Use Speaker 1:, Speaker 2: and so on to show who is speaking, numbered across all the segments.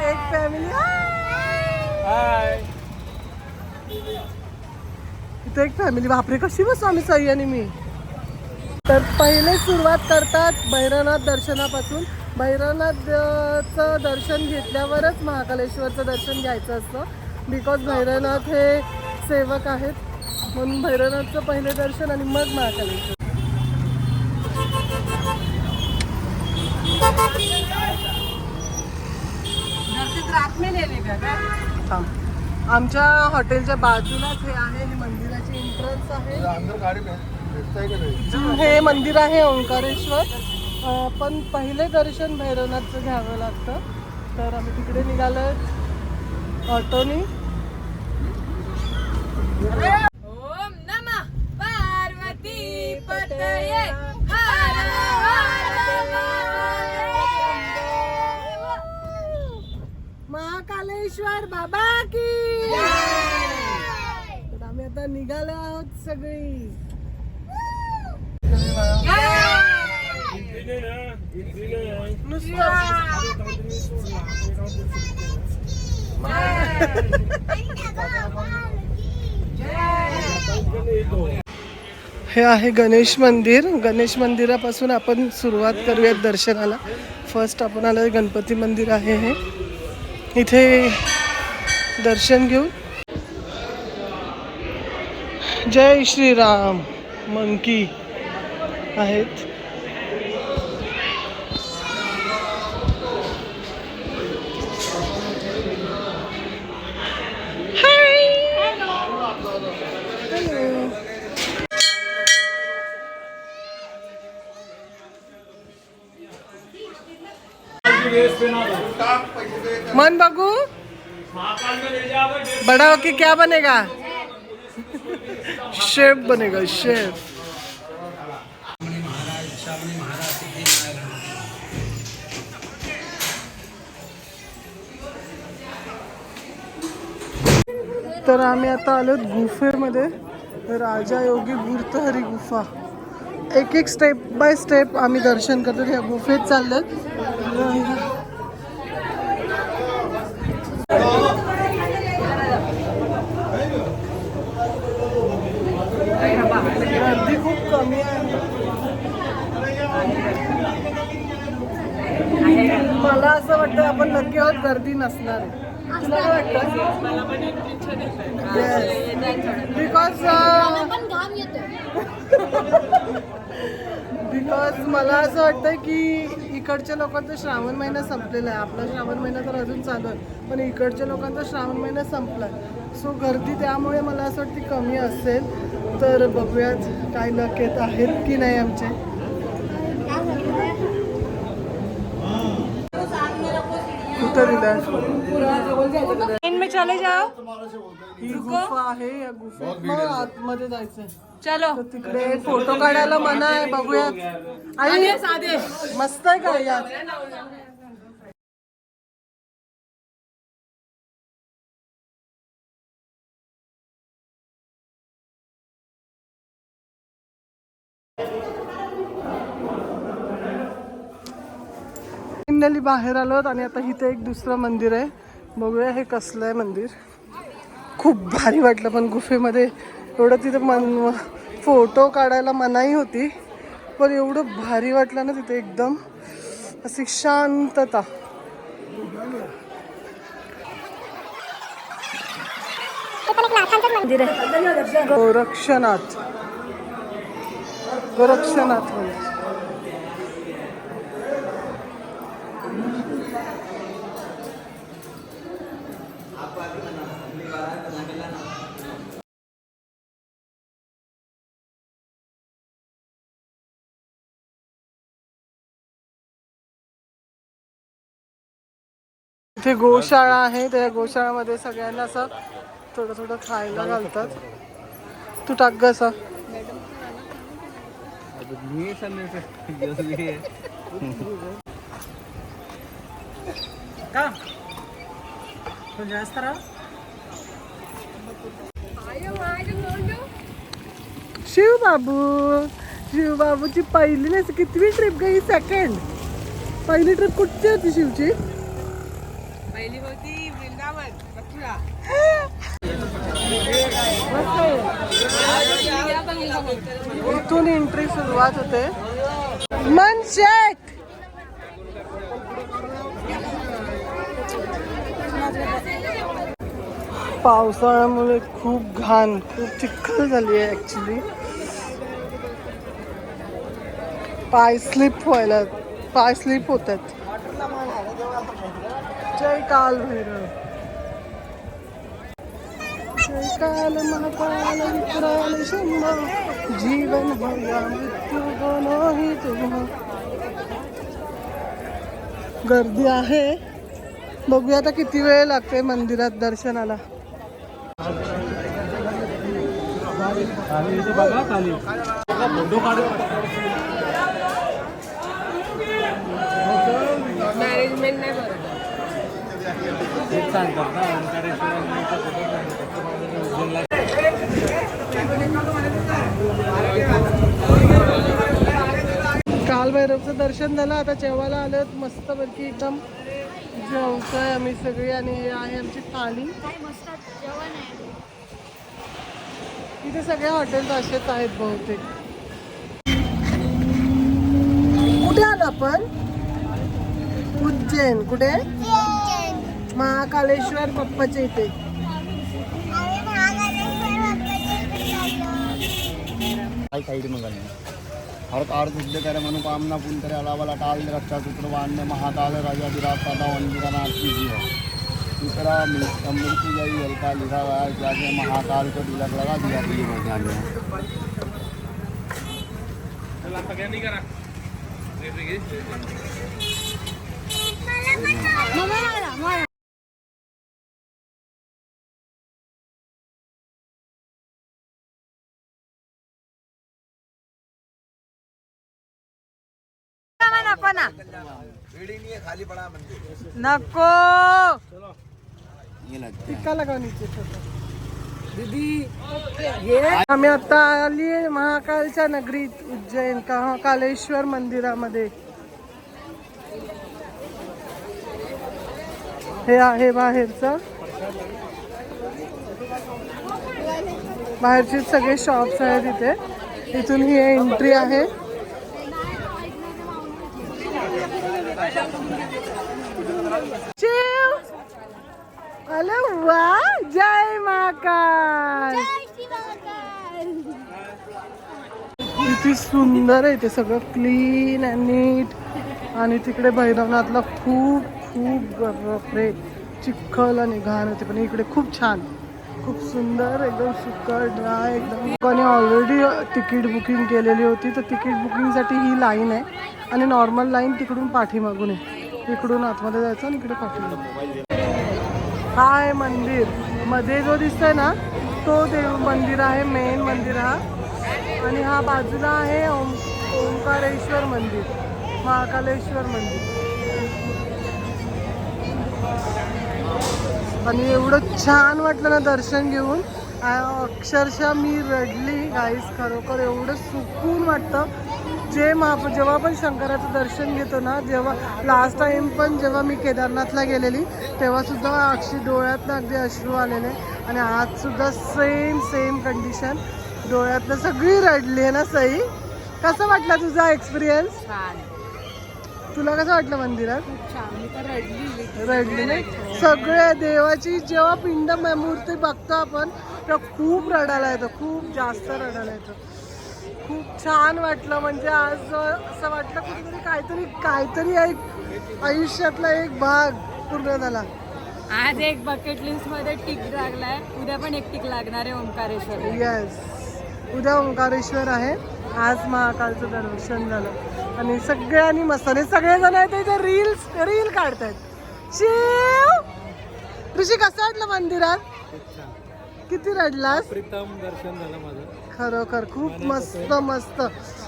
Speaker 1: एक फॅमिली
Speaker 2: हाय.
Speaker 1: इथे एक फॅमिली. बापरे कशी बसू आम्ही सई आणि मी. तर पहिले सुरुवात करतात भैरवनाथ दर्शनापासून. भैरवनाथचं दर्शन घेतल्यावरच महाकालेश्वरचं दर्शन घ्यायचं असतं. बिकॉज भैरवनाथ हे सेवक आहेत म्हणून भैरवनाथचं पहिले दर्शन आणि मग महाकालेश्वर. आमच्या हॉटेलच्या बाजूलाच हे आहे. ही मंदिराची एंट्रन्स आहे. हे मंदिर आहे ओंकारेश्वर. पण पहिले दर्शन भैरवनाथचं घ्यावं लागतं. तर आम्ही तिकडे निघालो ऑटोनी.
Speaker 3: ओम नमः पार्वती पतये हर हर महादेव.
Speaker 1: महाकालेश्वर बाबा की. तर आम्ही आता निघालो आहोत सगळी. हे आहे गणेश मंदिर. गणेश मंदिरापासून आपण सुरुवात करूयात दर्शनाला. फर्स्ट आपण आलो गणपती मंदिर आहे हे. इथे दर्शन घेऊ. जय श्रीराम मंकी आहेत. मन बघू. बड़ा होके क्या बनेगा? शेफ बनेगा शेफ. तर आम्ही आता आलो गुफेमध्ये. राजा योगी भूर्तहरी गुफा. एक एक स्टेप बाय स्टेप आम्ही दर्शन करतो. ह्या गुफेत चाललोत. गर्दी खूप कमी आहे. मला असं वाटतं आपण नक्की आहोत गर्दी नसणार आहे. तुला काय वाटतं? बिकॉज मला असं वाटतं की इकडच्या लोकांचा श्रावण महिना संपलेला आहे. आपला श्रावण महिना तर अजून चालू आहे. पण इकडच्या लोकांचा श्रावण महिना संपला आहे. सो गर्दी त्यामुळे मला असं वाटतं कमी असेल. तर बघूयात काय लक येत आहेत की नाही आमचे. कुठं दिलं
Speaker 3: में चले जाओ.
Speaker 1: ही गुफा आहे. या गुफेत मग आतमध्ये जायचंय.
Speaker 3: चलो
Speaker 1: तर तिकडे फोटो काढायला मना आहे. बघूयात. आणि मस्त आहे का यात. फायनली बाहेर आलोत आणि आता इथे एक दुसरं मंदिर आहे. बघूया हे कसलं आहे मंदिर. खूप भारी वाटलं पण गुफेमध्ये एवढं. तिथे फोटो काढायला मनाई होती पण एवढं भारी वाटलं ना तिथे. एकदम अशी शांतता. गोरक्षनाथ. गोरक्षनाथ म्हणजे इथे गोशाळा आहे. त्या गोशाळामध्ये सगळ्यांना असं थोडं थोडं खायला घालतात. तू टाक ग असं. शिवबाबू. शिवबाबूची पहिली नाही कितवी ट्रिप गई? सेकंड. पहिली ट्रिप कुठची होती शिवची?
Speaker 3: पहिली होती वृंदावन मथुरा.
Speaker 1: इथून एंट्री सुरुवात होते. मनशेट पावसाळ्यामुळे खूप घाण, खूप चिखल झाली आहे ऍक्च्युली. पाय स्लिप होतात. जय काल भैरव, जय काल महाकाल विकराल शंभो, जीवन हो या मृत्यू दोनों ही तुम्हा. गर्दी आहे, बघूया आता किती वेळ लागते मंदिरात दर्शनाला.
Speaker 3: मॅनेजमेंट नाही बरं.
Speaker 1: कालभैरवचं दर्शन झालं. आता जेवायला आलं मस्तपैकी एकदम जेवतोय आम्ही सगळे. आणि हे आहे आमची थाली. इथे सगळे हॉटेल्स असेच आहेत बहुतेक. कुठे आलो आपण? उज्जैन. कुठे? महाकालेश्वर बाप्पाच्या इथे.
Speaker 2: साइड में गए हर कार सिद्ध करे मनोकामना पूर्ण करे अलावा टाल रक्षा सूत्र वान्य महाकाल राजा विराट पादा वंदिका नाथ कीजिए. दूसरा मृत्यु गई हल्का लिखा हुआ है जाके महाकाल को तिलक लगा दिया.
Speaker 3: नको ना, नको.
Speaker 1: टिक्का लगा नीचे दीदी. आम्ही आता आली महाकालच्या नगरीत उज्जैन महाकालेश्वर मंदिरामध्ये. हे आहे बाहेरचं. बाहेरचे सगळे शॉप्स आहेत इथे. इथून ही एंट्री आहे. अरे वा, जय महाकाल. किती सुंदर आहे ते सगळं, क्लीन अँड नीट. आणि तिकडे भैरवनाथला खूप खूप बापरे चिखल आणि घाण होते, पण इकडे खूप छान, खूप सुंदर, एकदम सुकर ड्राय एकदम. लोकांनी ऑलरेडी तिकीट बुकिंग केलेली होती, तर तिकीट बुकिंगसाठी ही लाईन आहे. आणि नॉर्मल लाईन तिकडून पाठीमागून आहे. इकडून आतमध्ये जायचं आणि इकडे पाठीमागून. हा आहे मंदिर. मध्ये जो दिसतोय ना तो देव मंदिर आहे, मेन मंदिर हा. आणि हा बाजूला आहे ओंकारेश्वर मंदिर, महाकालेश्वर मंदिर. आणि एवढं छान वाटलं ना दर्शन घेऊन, अक्षरशः मी रडली गाईस. खरोखर एवढं सुकून वाटतं. जेव्हा पण शंकराचं दर्शन घेतो ना, जेव्हा लास्ट टाइम पण जेव्हा मी केदारनाथला गेलेली तेव्हा सुद्धा अक्षी डोळ्यातनं अगदी अश्रू आलेले. आणि आज सुद्धा सेम कंडिशन, डोळ्यातनं सगळी रडली आहे ना. सई, कसं वाटलं तुझा एक्सपिरियन्स? तुला कसं वाटलं मंदिरात?
Speaker 3: मी तर
Speaker 1: रडली नाही. सगळे देवाची जेव्हा पिंड मूर्ती बघतो आपण तेव्हा खूप रडायला येतं, खूप जास्त रडायला येतं. खूप छान वाटलं. म्हणजे आज असं वाटलं कुठेतरी काहीतरी एक आयुष्यातला एक भाग पूर्ण झाला.
Speaker 3: आज एक बकेट लिस्ट मध्ये टिक लागलाय. उद्या पण एक टिक लागणार आहे ओंकारेश्वर.
Speaker 1: येस, उद्या ओंकारेश्वर आहे. आज महाकालचं दर्शन झालं. आणि सगळ्यांनी मस्ताने सगळेजण आहेत इथे रील काढतायत. शिव, ऋषी कसं वाटलं मंदिरात? किती रडलास?
Speaker 2: प्रीतम दर्शन झालं माझं.
Speaker 1: खरोखर खूप मस्त मस्त.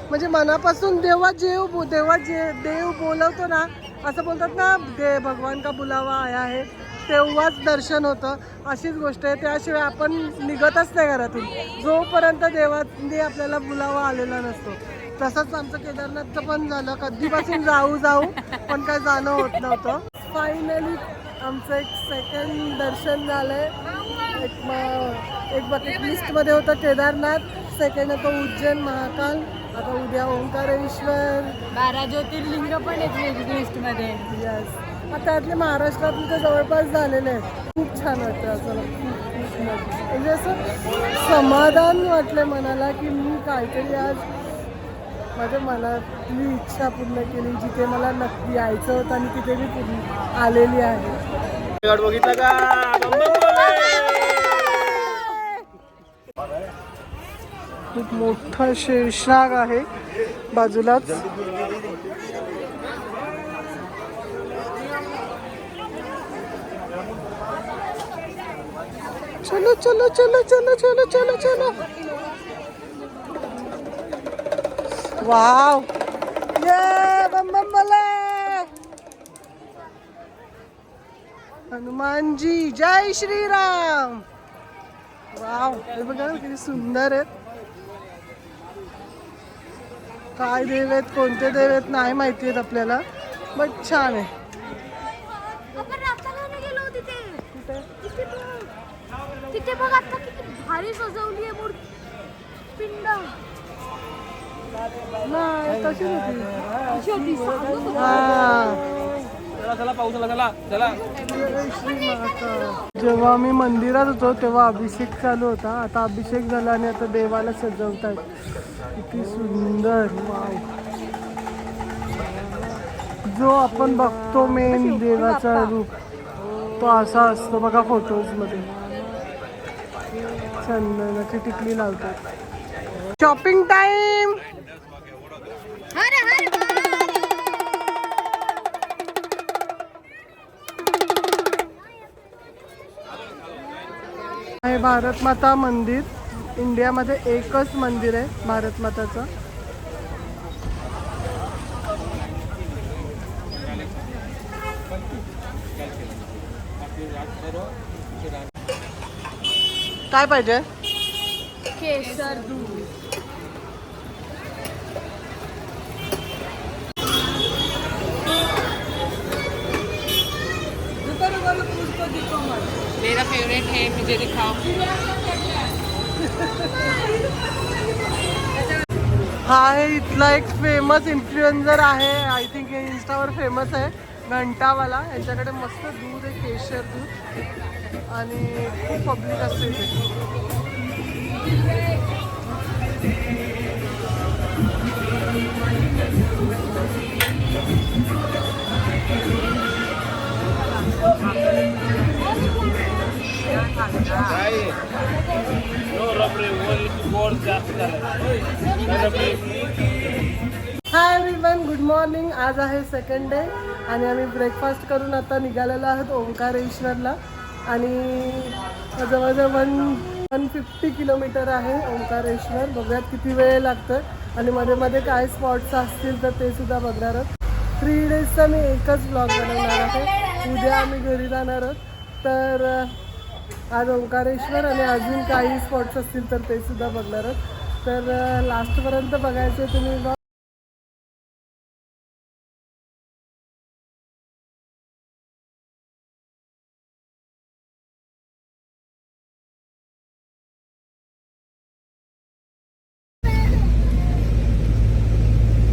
Speaker 1: म्हणजे मनापासून देव बोलवतो ना, असं बोलतात ना, भगवान का बुलावा आया आहे, तेव्हाच दर्शन होतं. अशीच गोष्ट आहे. त्याशिवाय आपण निघतच नाही घरातून जोपर्यंत देवाने आपल्याला बुलावा आलेला नसतो. तसंच आमचं केदारनाथचं पण झालं. कधीपासून जाऊ पण काय जाणं होत नव्हतं. फायनली आमचं एक सेकंड दर्शन झालंय. एक बकेट लिस्टमध्ये होतं केदारनाथ, सेकंड होतं उज्जैन महाकाल, आता उद्या ओंकारेश्वर.
Speaker 3: 12 ज्योतिर्लिंग पण आहेत लिस्टमध्ये.
Speaker 1: यस, त्यातले महाराष्ट्रातले तर जवळपास झालेले आहेत. खूप छान वाटतं असं, खूप म्हणजे असं समाधान वाटलं मनाला की मी काहीतरी आज माझ्या मनातली इच्छा पूर्ण केली, जिथे मला नक्की यायचं होतं आणि तिथे मी पूर्ण आलेली आहे.
Speaker 2: बघितलं का?
Speaker 1: खूप मोठा शेषनाग आहे बाजूलाच. चलो चलो चलो चलो चलो चलो चलो. वाव, ये बम बम बोले. हनुमान जी जय श्रीराम. वाव, हे बघा किती सुंदर आहेत. काय देव आहेत, कोणते देव आहेत नाही माहिती आहेत आपल्याला, बट छान आहे.
Speaker 4: तिथे बघ आता किती भारी सजवली आहे मूर्ती. पिंड
Speaker 1: नाही तशी होती. जेव्हा मी मंदिरात होतो तेव्हा अभिषेक चालू होता. आता अभिषेक झाला आणि आता देवाला सजवतात. किती सुंदर. वाव, जो आपण बघतो मेन देवाचा रूप तो असा असतो बघा फोटोज मध्ये. चंदनाची टिकली लावतात. Shopping time. आहे भारत माता मंदिर. इंडियामध्ये एकच मंदिर आहे भारत माताचं. काय पाहिजे?
Speaker 3: केशर दूध. मेरा फेवरेट है, मुझे दिखाओ.
Speaker 1: हा आहे इथला एक फेमस इन्फ्लुएन्सर आहे. आय थिंक हे इंस्टावर फेमस आहे, घंटावाला. यांच्याकडे मस्त दूध आहे, केशर दूध, आणि खूप पब्लिक असते इथे. Hi everyone, good morning. आज आहे सेकंड डे आणि आम्ही ब्रेकफास्ट करून आता निघालेलो आहोत ओंकारेश्वरला. आणि जवळजवळ 150 किलोमीटर आहे ओंकारेश्वर. बघूयात किती वेळ लागतं आणि मध्ये मध्ये काय स्पॉट्स असतील तर ते सुद्धा बघणार आहोत. 3 डेजचा मी एकच ब्लॉग बनवणार आहे. उद्या आम्ही घरी जाणार आहोत. तर आज ओंकारेश्वर आणि अजून काही स्पॉट्स असतील तर ते सुद्धा बघणार आहोत. तर लास्टपर्यंत बघायचं तुम्ही ब्लॉग.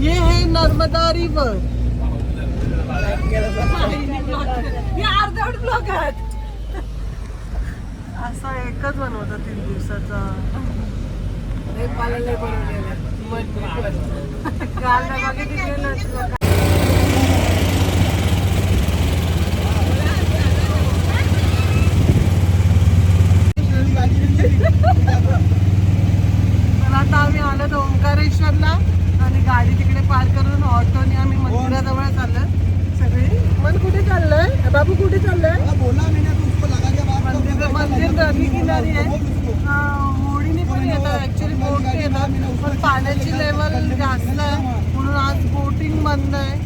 Speaker 1: ये है नर्मदा रिवर. अर्धवट ब्लॉग आहेत. असा एकच बनवता 3 दिवसाचा. आता आम्ही आलो ओंकारेश्वरला आणि गाडी तिकडे पार्क करून ऑटोने आम्ही मंदिराजवळ चाललोय सगळी. मन कुठे चाललंय बाबू, कुठे चाललंय? मंदिर नदी किनारी आहे. होडीने पण येतात, ऍक्च्युली बोटने येतात, पण पाण्याची लेवल जास्त आहे म्हणून आज बोटिंग बंद आहे.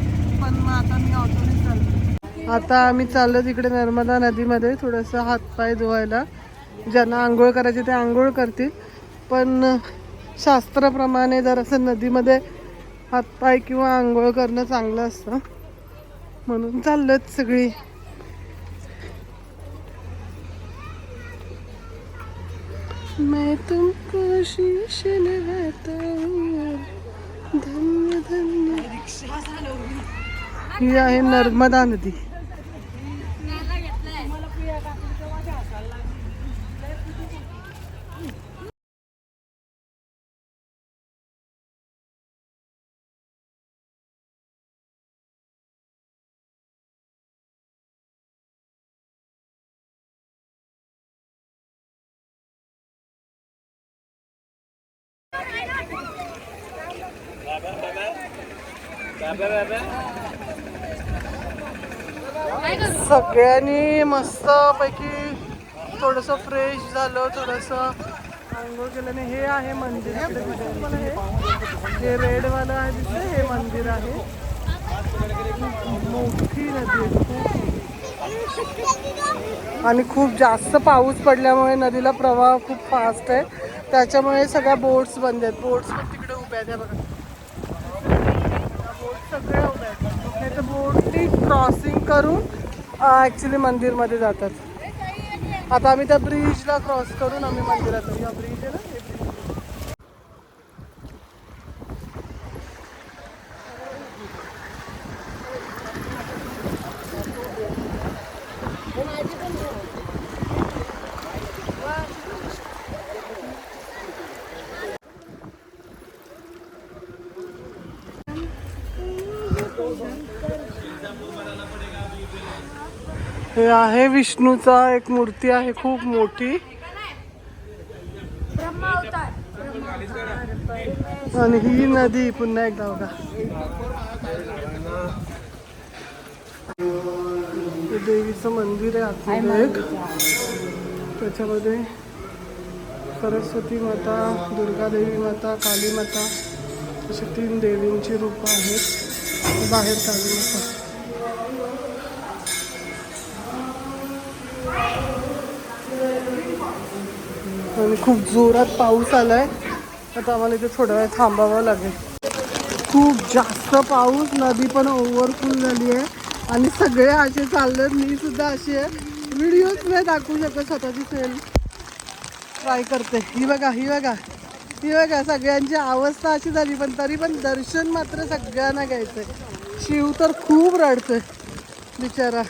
Speaker 1: पण मग आता मी ऑटोने चाललो. आता आम्ही चाललो तिकडे नर्मदा नदीमध्ये थोडंसं हातपाय धुवायला. ज्यांना आंघोळ करायची ते आंघोळ करतील, पण शास्त्राप्रमाणे जर असं नदीमध्ये हातपाय किंवा आंघोळ करणं चांगलं असतं म्हणून चाललोत सगळी. मैं तुमको शीश लगाता हूँ, धन्य धन्य. ही आहे नर्मदा नदी. सगळ्यांनी मस्त पैकी थोडस फ्रेश झालं, थोडस आंघोळ केल्याने. हे आहे मंदिर. हे रेड वाला आहे दिसतंय, हे मंदिर आहे. मोठी नदी आहे आणि खूप जास्त पाऊस पडल्यामुळे नदीला प्रवाह खूप फास्ट आहे. त्याच्यामुळे सगळ्या बोट्स बंद आहेत. बोट्स पण तिकडे उभ्या आहेत बघा. बोट सगळ्या उभ्या आहेत. नाही तर बोटनी क्रॉसिंग करून ॲक्च्युली मंदिरमध्ये जातात. आता आम्ही त्या ब्रिजला क्रॉस करून आम्ही मंदिरात या ब्रिज आहे ना, हे ब्रिज. हे आहे विष्णूचा एक मूर्ती आहे खूप मोठी. आणि ही नदी पुन्हा एकदा बघा. देवीचं मंदिर आहे आतमध्ये एक. त्याच्यामध्ये सरस्वती माता, दुर्गा देवी माता, काली माता अशी 3 देवींची रूपं आहेत. बाहेर काली माता. आणि खूप जोरात पाऊस आलाय. आता आम्हाला इथे थोडा वेळ थांबावं लागेल. खूप जास्त पाऊस, नदी पण ओव्हरफुल झाली आहे आणि सगळे असे चालले. मी सुद्धा अशी आहे. व्हिडिओच नाही दाखवू शकत, स्वतःची सेल ट्राय करते. ही बघा, ही बघा, ही बघा. सगळ्यांची अवस्था अशी झाली, पण तरी पण दर्शन मात्र सगळ्यांना घ्यायचंय. शिव तर खूप रडतोय बिचारा.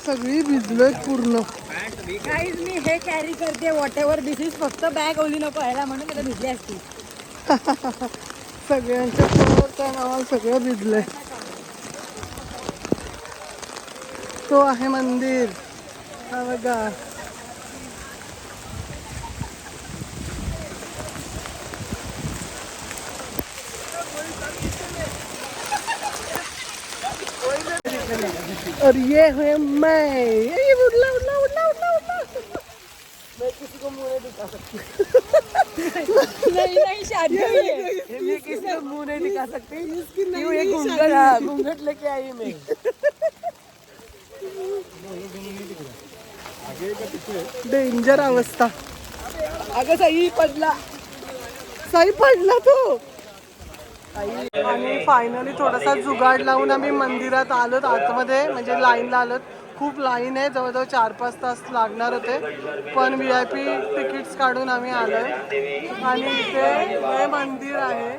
Speaker 1: सगळी भिजलोय पूर्ण.
Speaker 3: गाईज मी हे कॅरी करते वॉट एव्हर दिस इज. फक्त बॅग ओली नको व्हायला म्हणून मला भिजली असती.
Speaker 1: सगळ्यांच्या समोरच्या नावाला सगळं भिजलंय. तो आहे मंदिर, हा बघा. और ये है मैं. ये उड़ला उड़ला उड़ला उड़ला उड़ला. मैं किसी को मुंह नहीं दिखा सकती.
Speaker 3: नहीं शादी हुई है.
Speaker 1: मैं किसी को मुंह नहीं दिखा सकती. क्यों ये घूंघट लेके आई मैं. डेंजर अवस्था. अगं सई पडला, सई पडला तो. आणि फायनली थोडासा जुगाड लावून आम्ही मंदिरात आलोत आतमध्ये. म्हणजे लाईनला आलोत. खूप लाईन आहे, जवळजवळ 4-5 तास लागणार होते. पण VIP तिकीट्स काढून आम्ही आलोय. आणि इथे हे मंदिर आहे.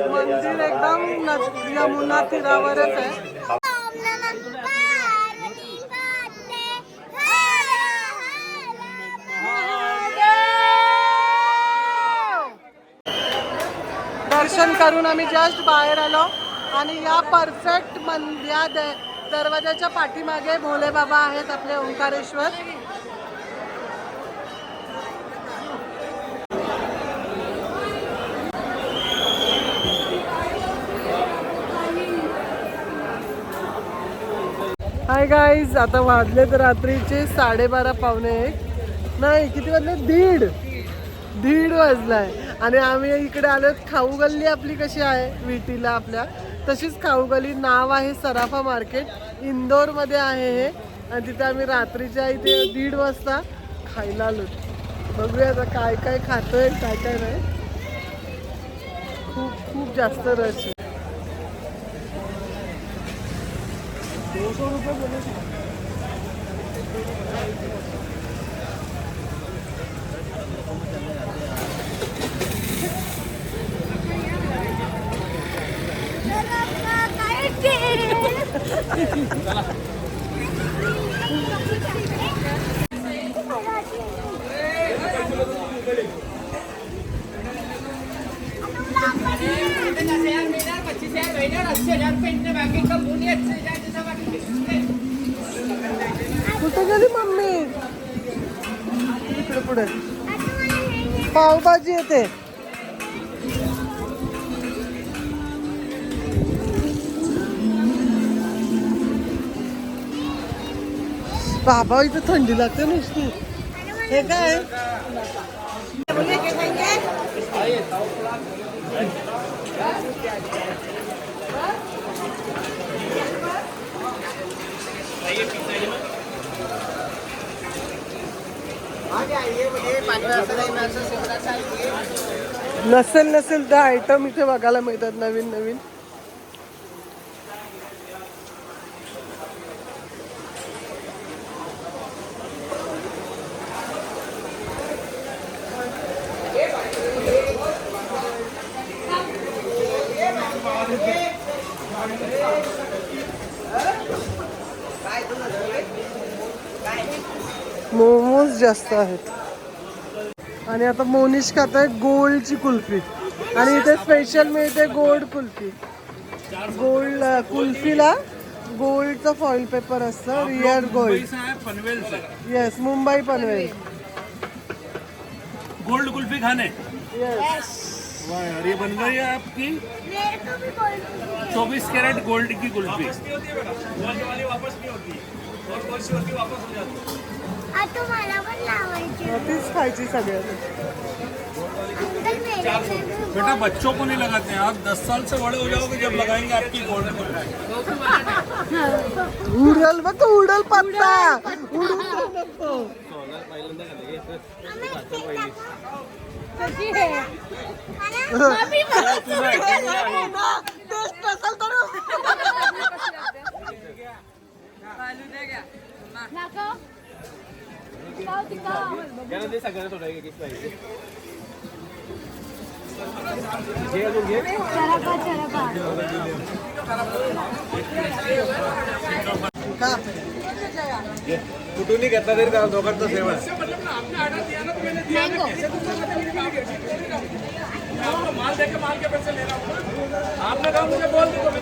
Speaker 1: मंदिर एकदम यमुना तीरावरच आहे. दर्शन करून आम्ही जस्ट बाहेर आलो आणि या परफेक्ट या दरवाजाच्या पाठीमागे भोले बाबा आहेत आपले ओंकारेश्वर. हाय गाईज, आता वाजलेत रात्रीचे 12:30 पावणे 1. नाही, किती वाजले? दीड वाजलाय. आणि आम्ही इकडे आलोत. खाऊ गल्ली आपली कशी आहे विटीला आपल्या, तशीच खाऊ गल्ली. नाव आहे सराफा मार्केट. इंदोरमध्ये आहे हे. आणि तिथे आम्ही रात्रीच्या इथे 1:30 वाजता खायला आलो. बघूया आता काय काय खातोय, काय काय नाही. खूप खूप जास्त रश आहे. ₹200 बोले. कुठे गेली मम्मी? इकडे पुढे पावभाजी येते. बाबा इथे थंडी लागते नुसती. हे काय? नसेल तर आयटम इथे बघायला मिळतात नवीन नवीन. मोमोज जास्त आहेत. आणि आता मोनिश खात आहे गोल्डची कुल्फी. आणि इथे स्पेशल मिळते गोल्ड कुल्फी. गोल्ड कुल्फीला गोल्डचं फॉइल पेपर असतं. Real gold.
Speaker 5: पनवेल से
Speaker 1: येस, मुंबई पनवेल.
Speaker 5: गोल्ड कुल्फी खाने
Speaker 1: येस.
Speaker 5: वाह यार, ये बन गई है आपकी 24 कैरेट गोल्ड की कुल्फी. तीच खायची सगळ्यात. बेटा बच्चों को नहीं लगाते हैं, आप 10 साल से बड़े हो जाओगे जब लगाएंगे आपकी गोल्ड कुल्फी.
Speaker 1: उडल बघ, उडल पत्ता. उडून जाऊ नको. टेस्ट असेल तर
Speaker 5: कुठून घेतला तरी त्याला दोघांचं सेवा.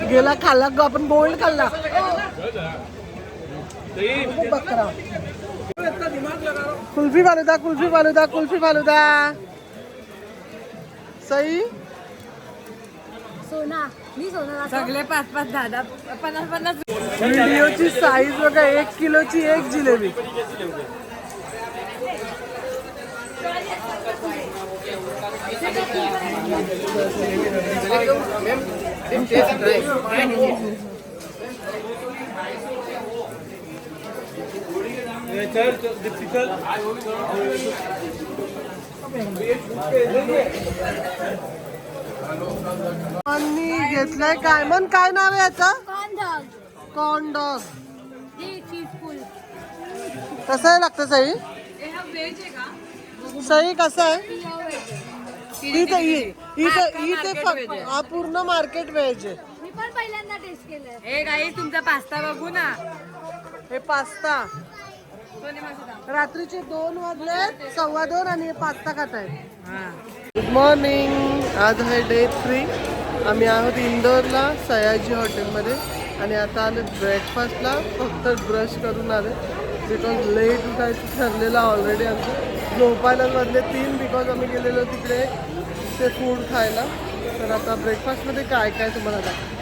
Speaker 1: गेला खाल्ला ग आपण. गोल्ड खाल्ला. बकरा. कुल्फी फालुदा, कुल्फी फालुदा, कुल्फी फालुदा. सई
Speaker 4: सोना मी सोना
Speaker 3: सगळे 5-5, 10-10, 50-50.
Speaker 1: व्हिडिओची साईज बघा. 1 किलोची एक जिलेबी. आणि घेतलंय काय मन, काय नाव आहे याचं? Corn dog. कसं आहे लागतं सई? सई कसं आहे? इथे फक्त हा पूर्ण मार्केट व्हेज आहे.
Speaker 4: मी पण पहिल्यांदा टेस्ट केलंय.
Speaker 3: हे काही तुमचा पास्ता बघू ना.
Speaker 1: हे पास्ता रात्रीचे 2 वाजले, 2:15 आणि हे पास्ता खात आहे. Good morning. आज आहे डे 3. आम्ही आहोत इंदोरला सयाजी हॉटेलमध्ये. आणि आता आले ब्रेकफास्टला. फक्त ब्रश करून आले बिकॉज लेट उठायचं ठरलेलं ऑलरेडी आमचं. झोपायला वाजले 3 बिकॉज आम्ही गेलेलो तिकडे ते फूड खायला. तर आता ब्रेकफास्टमध्ये काय काय तुम्हाला दाखवतो.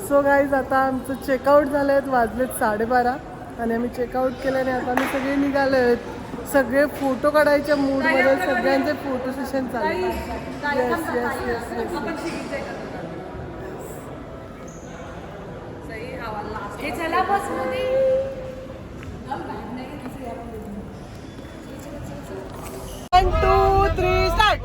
Speaker 1: सो गाईज आता आमचं चेकआउट झालं आहेत, वाजलेत 12:30 आणि आम्ही चेकआउट केल्याने आता आम्ही सगळे निघालो आहेत. सगळे फोटो काढायच्या मूडमध्ये, सगळ्यांचे फोटो सेशन चालू आहे. Yes yes yes yes.
Speaker 4: चला बस मध्ये
Speaker 1: 1 2 3 स्टार्ट.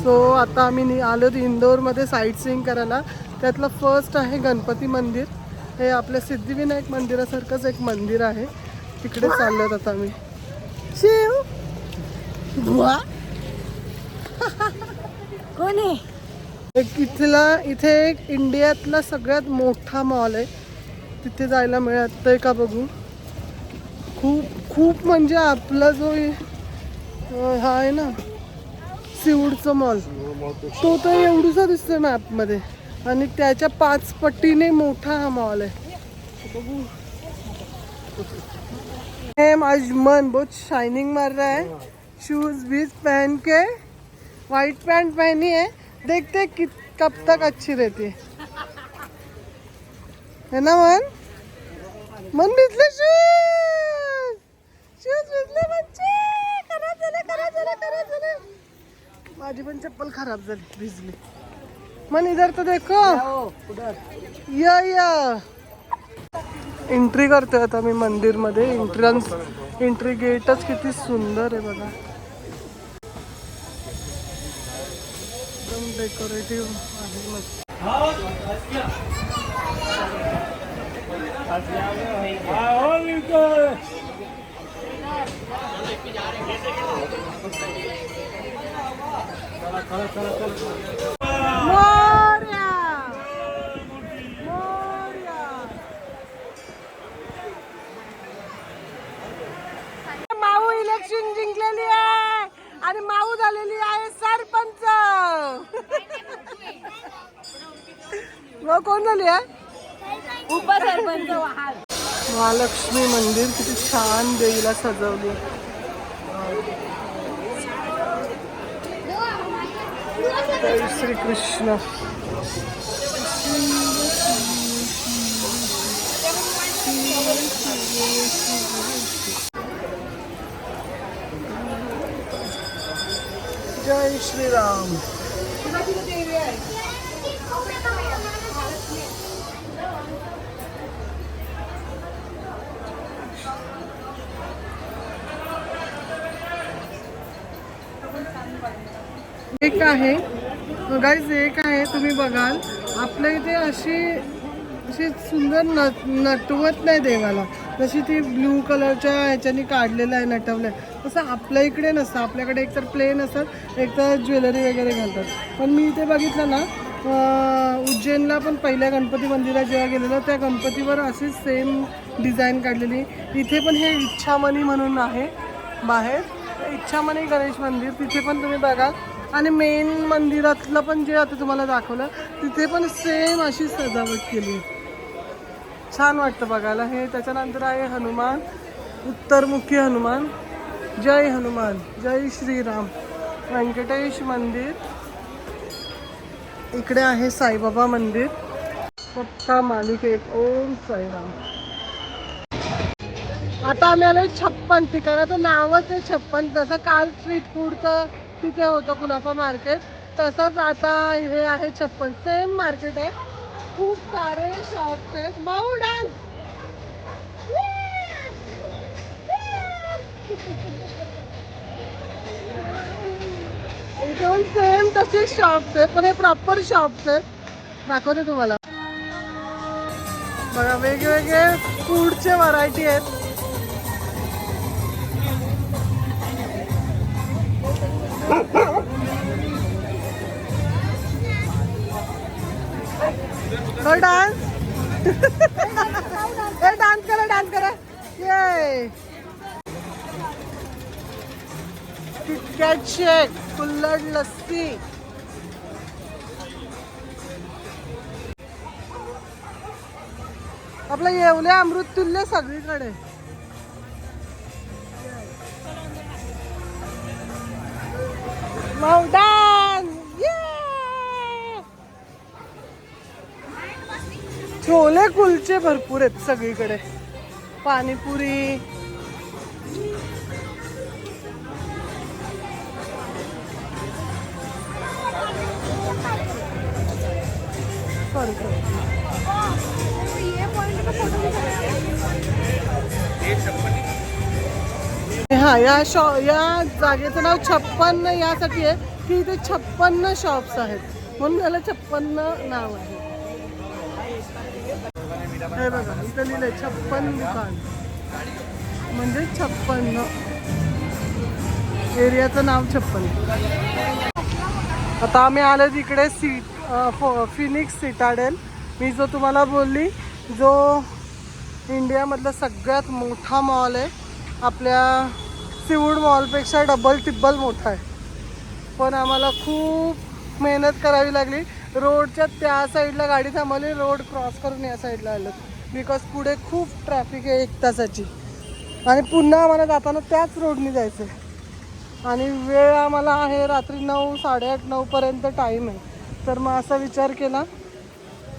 Speaker 1: सो आता आम्ही आलो इंदोरमध्ये साईट सीइंग करायला. त्यातलं फर्स्ट आहे गणपती मंदिर. हे आपल्या सिद्धिविनायक मंदिरासारखंच एक मंदिर आहे, तिकडे चाललोत आता आम्ही. शिव बुवा
Speaker 3: कोण आहे?
Speaker 1: इथे एक इंडियातला सगळ्यात मोठा मॉल आहे, तिथे जायला मिळतंय का बघू. खूप म्हणजे आपला जो हा आहे ना सिवूडचा मॉल, तो तर एवढूसा दिसतोय मॅपमध्ये आणि त्याच्या 5 पटीने मोठा हा मॉल आहे. बघू. आज मन बहुत शाइनिंग मार रहा है. शूज बीज पहन के, वाइट पैंट पहनी है, देखते कब तक अच्छी रहती है ना. मन भिजले शूज भिजले बच्चे. खराब झाले. माझी पण चप्पल खराब झाली, भिजली. मन इधर तो देखो. या एंट्री करतोय आता मी मंदिर मध्ये. एंट्री गेटच किती सुंदर आहे बघा, एकदम डेकोरेटिव्ह आहे मस्त. माऊ इलेक्शन जिंकलेली आहे आणि माऊ झालेली आहे सरपंच. मग कोण झाली आहे?
Speaker 3: उपसरपंच.
Speaker 1: महालक्ष्मी मंदिर किती छान देवीला सजवली. जय श्री कृष्ण. जय श्रीराम. एक आहे गाईज, एक आहे तुम्ही बघाल आपल्या इथे अशी सुंदर नटवत नाही देवाला, जशी ती ब्लू कलरच्या ह्याच्यानी काढलेलं आहे, नटवलं आहे, तसं आपल्या इकडे नसतं. आपल्याकडे एकतर प्लेन असतात, एकतर ज्वेलरी वगैरे घालतात. पण मी इथे बघितलं ना, उज्जैनला पण पहिल्या गणपती मंदिरात जेव्हा गेलेलं त्या गणपतीवर अशीच सेम डिझाईन काढलेली. इथे पण हे इच्छामणी म्हणून आहे बाहेर, इच्छामणी गणेश मंदिर, तिथे पण तुम्ही बघा. आणि मेन मंदिरातलं पण जे आता तुम्हाला दाखवलं तिथे पण सेम अशी सजावट केली, छान वाटतं बघायला हे. त्याच्यानंतर आहे हनुमान, उत्तरमुखी हनुमान. जय हनुमान, जय श्रीराम. व्यंकटेश मंदिर, इकडे आहे साईबाबा मंदिर. पप्पा मालिकेत ओम साईराम. आता आम्ही आलो 56 ठिकाणाचं नावच आहे 56. जसं काल स्ट्रीट फूडचं तिथे होतं कुनाफा मार्केट, तसंच आता हे आहे 56. सेम मार्केट आहे, खूप सारे शॉप्स आहेत. माऊ डान्स. इथे सेम तसेच शॉप्स आहेत, पण हे प्रॉपर शॉप्स आहेत. दाखवते तुम्हाला बघा, वेगवेगळे फूडचे व्हरायटी आहेत. डान्स डान्स करा. ये किटकॅट शेक, कुल्हड लस्सी. आपलं येवले अमृततुल्य सगळीकडे. मौदान छोले कुलचे भरपूर आहेत सगळीकडे. पाणीपुरी हा या जागेचं नाव 56 यासाठी आहे की इथे 56 शॉप्स आहेत म्हणून त्याला 56 नाव आहे. हे बघा इथं लिहिलंय 56 दुकान म्हणजे 56 एरियाचं नाव 56. आता आम्ही आलो तिकडे फिनिक्स सिटाडेल. मी जो तुम्हाला बोलली जो इंडियामधला सगळ्यात मोठा मॉल आहे. आपल्या सीवूड मॉलपेक्षा डबल टिब्बल मोठा आहे. पण आम्हाला खूप मेहनत करावी लागली. रोडच्या त्या साईडला गाडी थांबवली, रोड क्रॉस करून या साईडला आलं बिकॉज पुढे खूप ट्रॅफिक आहे 1 तासाची. आणि पुन्हा आम्हाला जाताना त्याच रोडनी जायचं आहे. आणि वेळ आम्हाला आहे रात्री 9, 8:30, 9पर्यंत टाईम आहे. तर मग असा विचार केला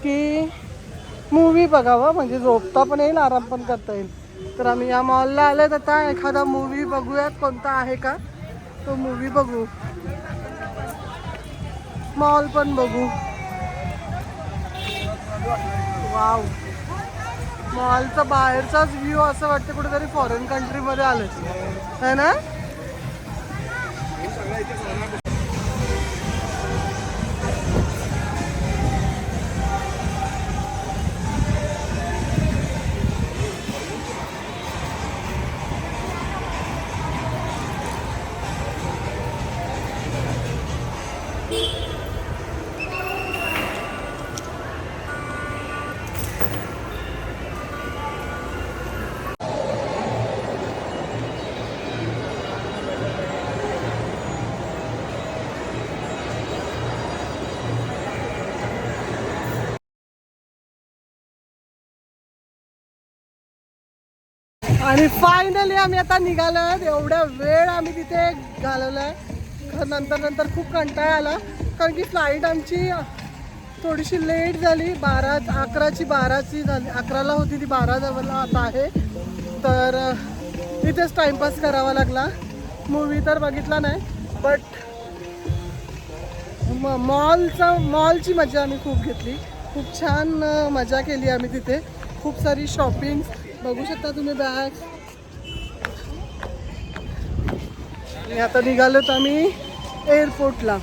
Speaker 1: की मूवी बघावं म्हणजे झोपता पण येईल, आराम पण करता येईल. तर आम्ही या मॉलला आलो तर आता एखादा मूवी बघूयात. कोणता आहे का तो मूवी बघू, मॉल पण बघू. वाव, मॉलचा बाहेरचाच व्ह्यू असं वाटतं कुठेतरी फॉरेन कंट्रीमध्ये आलं है ना. आणि फायनली आम्ही आता निघालो. एवढा वेळ आम्ही तिथे घालवलाय. नंतर खूप कंटाळा आला कारण की फ्लाईट आमची थोडीशी लेट झाली. 11ची 12ची झाली. 11ला होती ती 12 आता आहे. तर इथेच टाइमपास करावा लागला. मूवी तर बघितला नाही बट मॉलची मजा आम्ही खूप घेतली. खूप छान मजा केली आम्ही तिथे. खूप सारी शॉपिंग बघू शकता तुम्ही बॅग. आणि आता निघालोत आम्ही एअरपोर्टला.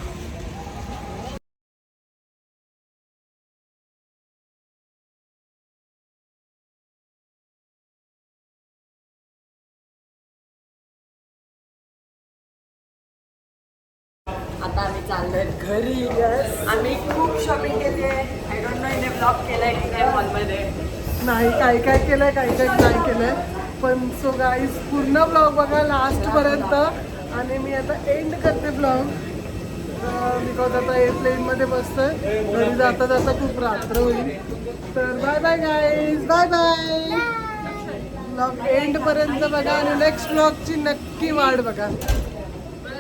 Speaker 3: आता आम्ही चाललोय घरी. आम्ही खूप शॉपिंग केली आहे. आय डोंट नो हिने ब्लॉग केलाय की काय मॉलमध्ये.
Speaker 1: नाही, काय काय केलंय काय काय नाही केलंय. पण सो गाईज पूर्ण ब्लॉग बघा लास्टपर्यंत. आणि मी आता एंड करते ब्लॉग बिकॉज आता एअरप्लेनमध्ये बसतोय. घरी जाता जाता खूप रात्र होईल. तर bye bye guys, bye bye. Blog एंडपर्यंत बघा आणि नेक्स्ट ब्लॉगची नक्की वाट बघा.